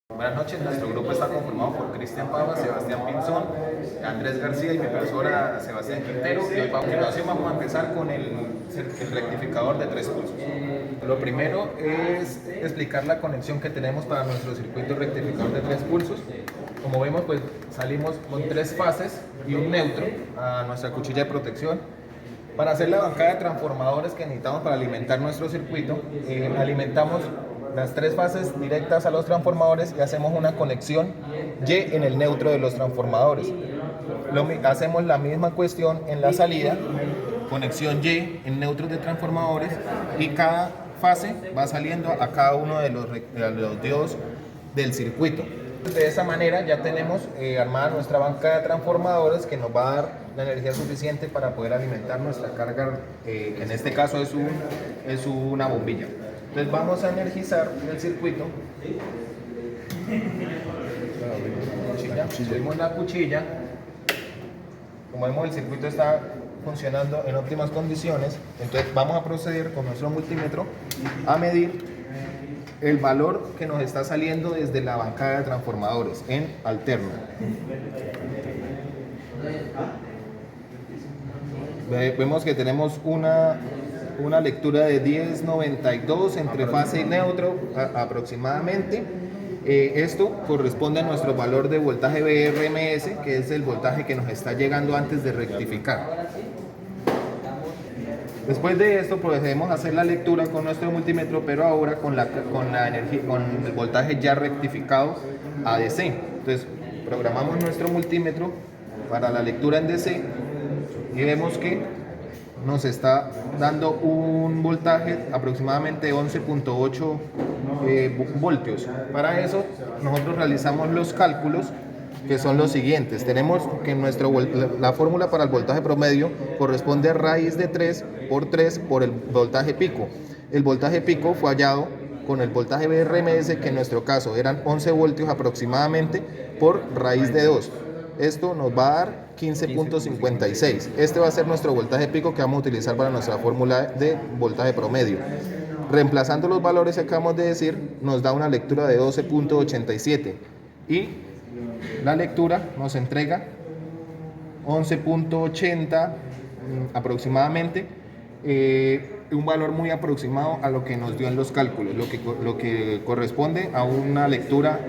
Buenas noches, nuestro grupo está conformado por Cristian Pava, Sebastián Pinzón, Andrés García y mi persona Sebastián Quintero. Y a continuación vamos a empezar con el rectificador de 3 pulsos. Lo primero es explicar la conexión que tenemos para nuestro circuito rectificador de 3 pulsos. Como vemos, pues salimos con 3 fases y un neutro a nuestra cuchilla de protección. Para hacer la bancada de transformadores que necesitamos para alimentar nuestro circuito, alimentamos las 3 fases directas a los transformadores y hacemos una conexión Y en el neutro de los transformadores. Hacemos la misma cuestión en la salida, conexión Y en neutros de transformadores, y cada fase va saliendo a cada uno de los diodos del circuito. De esa manera ya tenemos armada nuestra banca de transformadores que nos va a dar la energía suficiente para poder alimentar nuestra carga, que en este caso es una bombilla. Entonces vamos a energizar el circuito. Subimos la cuchilla. Como vemos, el circuito está funcionando en óptimas condiciones. Entonces vamos a proceder con nuestro multímetro a medir el valor que nos está saliendo desde la bancada de transformadores en alterno. Vemos que tenemos una lectura de 10.92 entre fase y neutro aproximadamente. Esto corresponde a nuestro valor de voltaje BRMS, que es el voltaje que nos está llegando antes de rectificar. Después de esto procedemos a hacer la lectura con nuestro multímetro, pero ahora con el voltaje ya rectificado a DC. Entonces programamos nuestro multímetro para la lectura en DC y vemos que nos está dando un voltaje aproximadamente de 11.8 voltios. Para eso nosotros realizamos los cálculos, que son los siguientes. Tenemos que la fórmula para el voltaje promedio corresponde a raíz de 3 por el voltaje pico. El voltaje pico fue hallado con el voltaje BRMS, que en nuestro caso eran 11 voltios aproximadamente, por raíz de 2. Esto nos va a dar 15.56. Este va a ser nuestro voltaje pico que vamos a utilizar para nuestra fórmula de voltaje promedio. Reemplazando los valores que acabamos de decir, nos da una lectura de 12.87 y la lectura nos entrega 11.80 aproximadamente, un valor muy aproximado a lo que nos dio en los cálculos, lo que corresponde a una lectura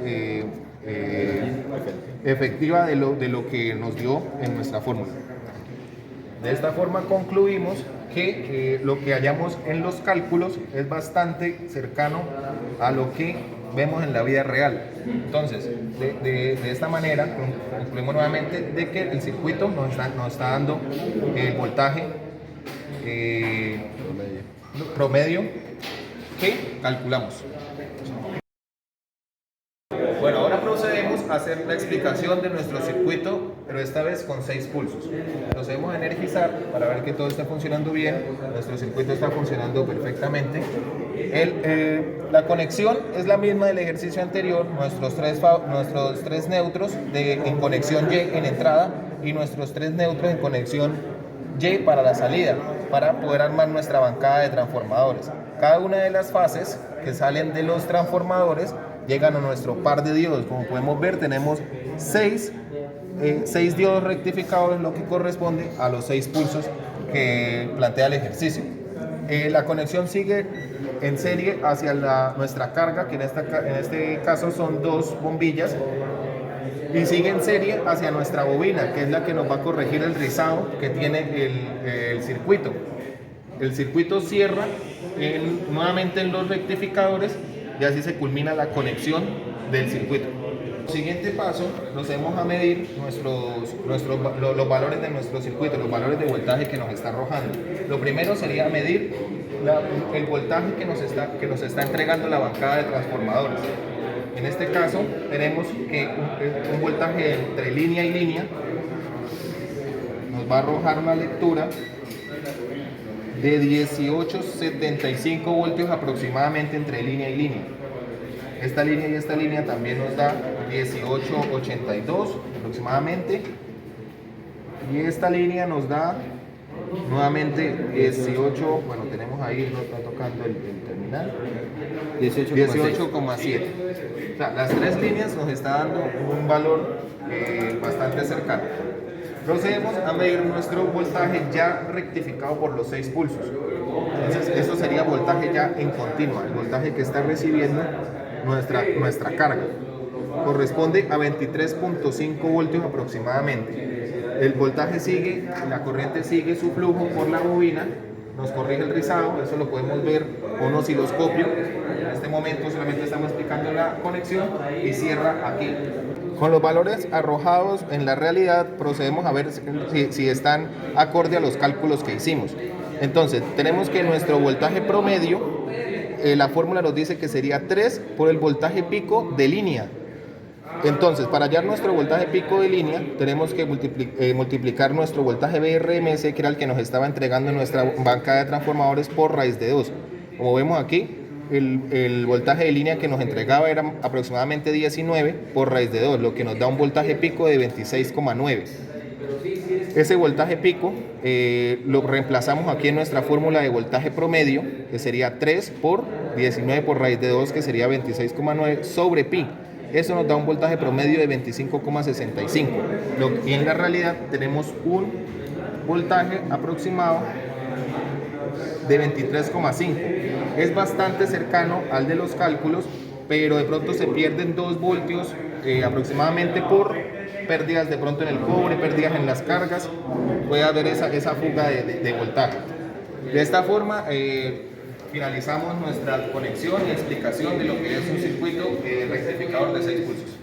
efectiva de lo que nos dio en nuestra fórmula. De esta forma concluimos que lo que hallamos en los cálculos es bastante cercano a lo que vemos en la vida real. Entonces, de esta manera concluimos nuevamente de que el circuito nos está dando el voltaje promedio que calculamos. Bueno, ahora procedemos a hacer la explicación de nuestro circuito, pero esta vez con 6 pulsos. Procedemos a energizar para ver que todo está funcionando bien. Nuestro circuito está funcionando perfectamente. La conexión es la misma del ejercicio anterior. Nuestros tres neutros en conexión Y en entrada y nuestros 3 neutros en conexión Y para la salida, para poder armar nuestra bancada de transformadores. Cada una de las fases que salen de los transformadores llegan a nuestro par de diodos. Como podemos ver, tenemos 6 diodos rectificadores, lo que corresponde a los 6 pulsos que plantea el ejercicio. La conexión sigue en serie hacia nuestra carga, que en este caso son 2 bombillas, y sigue en serie hacia nuestra bobina, que es la que nos va a corregir el rizado que tiene el circuito. El circuito cierra nuevamente en los rectificadores y así se culmina la conexión del circuito. Siguiente paso, procedemos a medir los valores de nuestro circuito, los valores de voltaje que nos está arrojando. Lo primero sería medir el voltaje que nos está entregando la bancada de transformadores. En este caso tenemos que un voltaje entre línea y línea nos va a arrojar una lectura de 18.75 voltios aproximadamente entre línea y línea. Esta línea y esta línea también nos da 18.82 aproximadamente, y esta línea nos da nuevamente 18, bueno, tenemos ahí, no está tocando el terminal, 18,7. O sea, las tres líneas nos está dando un valor bastante cercano. Procedemos a medir nuestro voltaje ya rectificado por los 6 pulsos. Entonces, eso sería voltaje ya en continua, el voltaje que está recibiendo nuestra carga. Corresponde a 23.5 voltios aproximadamente. El voltaje sigue, la corriente sigue su flujo por la bobina, nos corrige el rizado, eso lo podemos ver con un osciloscopio. En este momento solamente estamos explicando la conexión y cierra aquí. Con los valores arrojados en la realidad procedemos a ver si están acorde a los cálculos que hicimos. Entonces tenemos que nuestro voltaje promedio, la fórmula nos dice que sería 3 por el voltaje pico de línea. Entonces, para hallar nuestro voltaje pico de línea, tenemos que multiplicar nuestro voltaje BRMS, que era el que nos estaba entregando en nuestra banca de transformadores, por raíz de 2. Como vemos aquí, el voltaje de línea que nos entregaba era aproximadamente 19 por raíz de 2, lo que nos da un voltaje pico de 26,9. Ese voltaje pico lo reemplazamos aquí en nuestra fórmula de voltaje promedio, que sería 3 por 19 por raíz de 2, que sería 26,9 sobre pi. Eso nos da un voltaje promedio de 25,65. Y en la realidad tenemos un voltaje aproximado de 23,5. Es bastante cercano al de los cálculos, pero de pronto se pierden 2 voltios aproximadamente por pérdidas de pronto en el cobre, pérdidas en las cargas. Puede haber esa fuga de voltaje. De esta forma finalizamos nuestra conexión y explicación de lo que es un circuito rectificador de 6 pulsos.